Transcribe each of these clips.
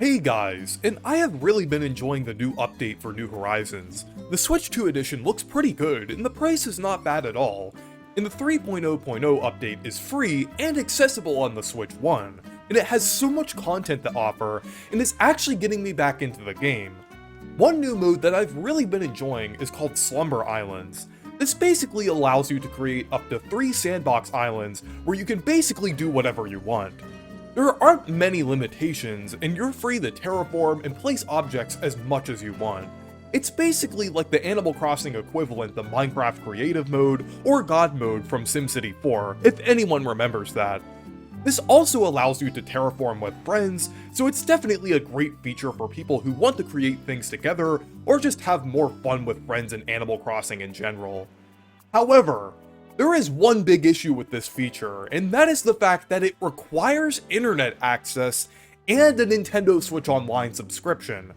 Hey guys, and I have really been enjoying the new update for New Horizons. The Switch 2 edition looks pretty good, and the price is not bad at all. And the 3.0.0 update is free and accessible on the Switch 1, and it has so much content to offer, and is actually getting me back into the game. One new mode that I've really been enjoying is called Slumber Islands. This basically allows you to create up to 3 sandbox islands where you can basically do whatever you want. There aren't many limitations, and you're free to terraform and place objects as much as you want. It's basically like the Animal Crossing equivalent to Minecraft Creative Mode or God Mode from SimCity 4, if anyone remembers that. This also allows you to terraform with friends, so it's definitely a great feature for people who want to create things together or just have more fun with friends in Animal Crossing in general. However, there is one big issue with this feature, and that is the fact that it requires internet access and a Nintendo Switch Online subscription.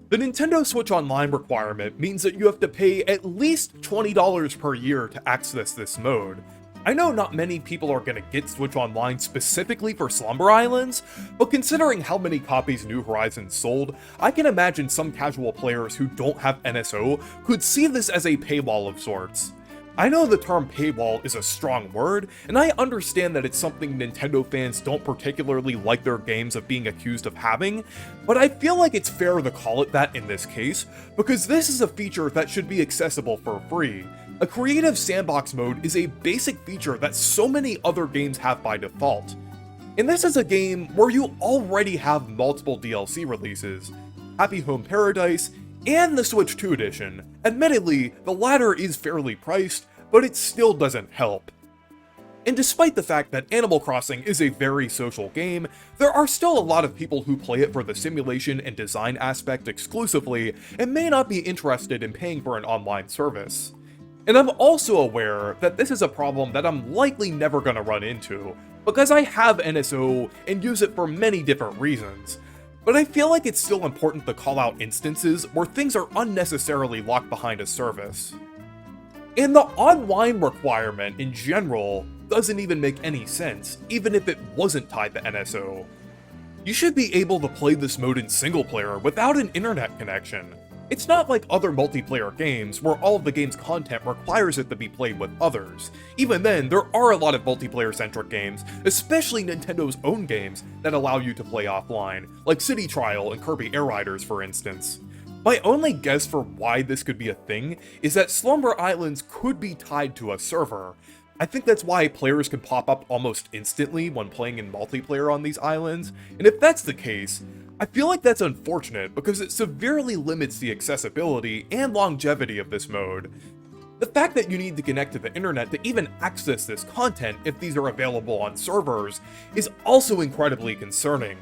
The Nintendo Switch Online requirement means that you have to pay at least $20 per year to access this mode. I know not many people are going to get Switch Online specifically for Slumber Islands, but considering how many copies New Horizons sold, I can imagine some casual players who don't have NSO could see this as a paywall of sorts. I know the term paywall is a strong word, and I understand that it's something Nintendo fans don't particularly like their games of being accused of having, but I feel like it's fair to call it that in this case, because this is a feature that should be accessible for free. A creative sandbox mode is a basic feature that so many other games have by default. And this is a game where you already have multiple DLC releases, Happy Home Paradise, and the Switch 2 edition. Admittedly, the latter is fairly priced, but it still doesn't help. And despite the fact that Animal Crossing is a very social game, there are still a lot of people who play it for the simulation and design aspect exclusively, and may not be interested in paying for an online service. And I'm also aware that this is a problem that I'm likely never gonna run into, because I have NSO and use it for many different reasons. But I feel like it's still important to call out instances where things are unnecessarily locked behind a service. And the online requirement in general doesn't even make any sense, even if it wasn't tied to NSO. You should be able to play this mode in single player without an internet connection. It's not like other multiplayer games where all of the game's content requires it to be played with others. Even then, there are a lot of multiplayer-centric games, especially Nintendo's own games, that allow you to play offline, like City Trial and Kirby Air Riders for instance. My only guess for why this could be a thing is that Slumber Islands could be tied to a server. I think that's why players can pop up almost instantly when playing in multiplayer on these islands, and if that's the case, I feel like that's unfortunate because it severely limits the accessibility and longevity of this mode. The fact that you need to connect to the internet to even access this content if these are available on servers is also incredibly concerning.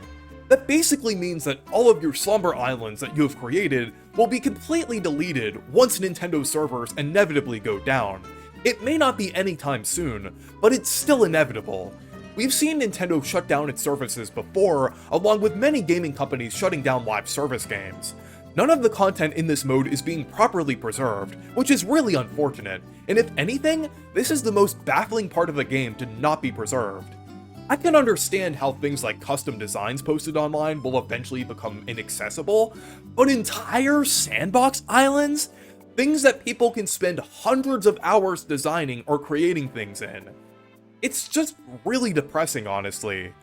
That basically means that all of your Slumber Islands that you have created will be completely deleted once Nintendo servers inevitably go down. It may not be anytime soon, but it's still inevitable. We've seen Nintendo shut down its services before, along with many gaming companies shutting down live service games. None of the content in this mode is being properly preserved, which is really unfortunate, and if anything, this is the most baffling part of the game to not be preserved. I can understand how things like custom designs posted online will eventually become inaccessible, but entire sandbox islands? Things that people can spend hundreds of hours designing or creating things in. It's just really depressing, honestly.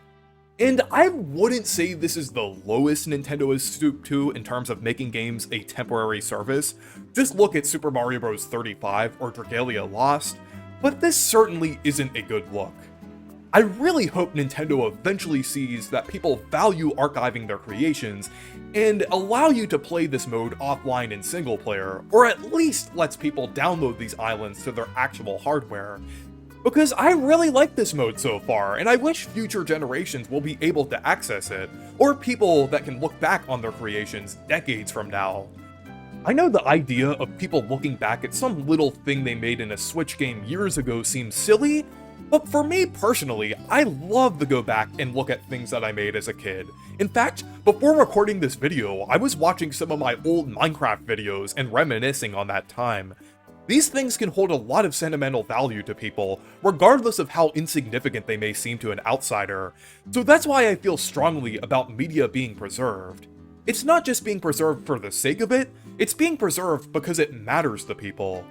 And I wouldn't say this is the lowest Nintendo has stooped to in terms of making games a temporary service. Just look at Super Mario Bros. 35 or Dragalia Lost, but this certainly isn't a good look. I really hope Nintendo eventually sees that people value archiving their creations and allow you to play this mode offline in single player, or at least lets people download these islands to their actual hardware. Because I really like this mode so far, and I wish future generations will be able to access it, or people that can look back on their creations decades from now. I know the idea of people looking back at some little thing they made in a Switch game years ago seems silly, but for me personally, I love to go back and look at things that I made as a kid. In fact, before recording this video, I was watching some of my old Minecraft videos and reminiscing on that time. These things can hold a lot of sentimental value to people, regardless of how insignificant they may seem to an outsider, so that's why I feel strongly about media being preserved. It's not just being preserved for the sake of it, it's being preserved because it matters to people.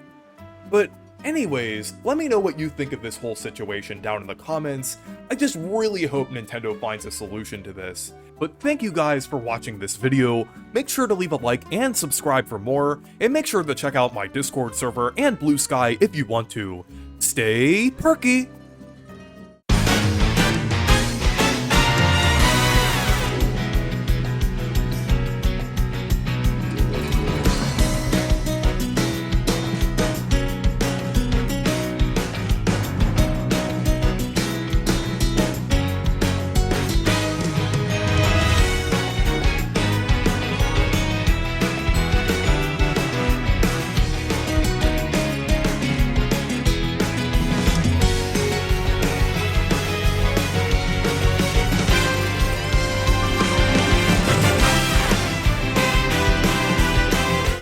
But anyways, let me know what you think of this whole situation down in the comments. I just really hope Nintendo finds a solution to this. But thank you guys for watching this video, make sure to leave a like and subscribe for more, and make sure to check out my Discord server and Blue Sky if you want to. Stay perky!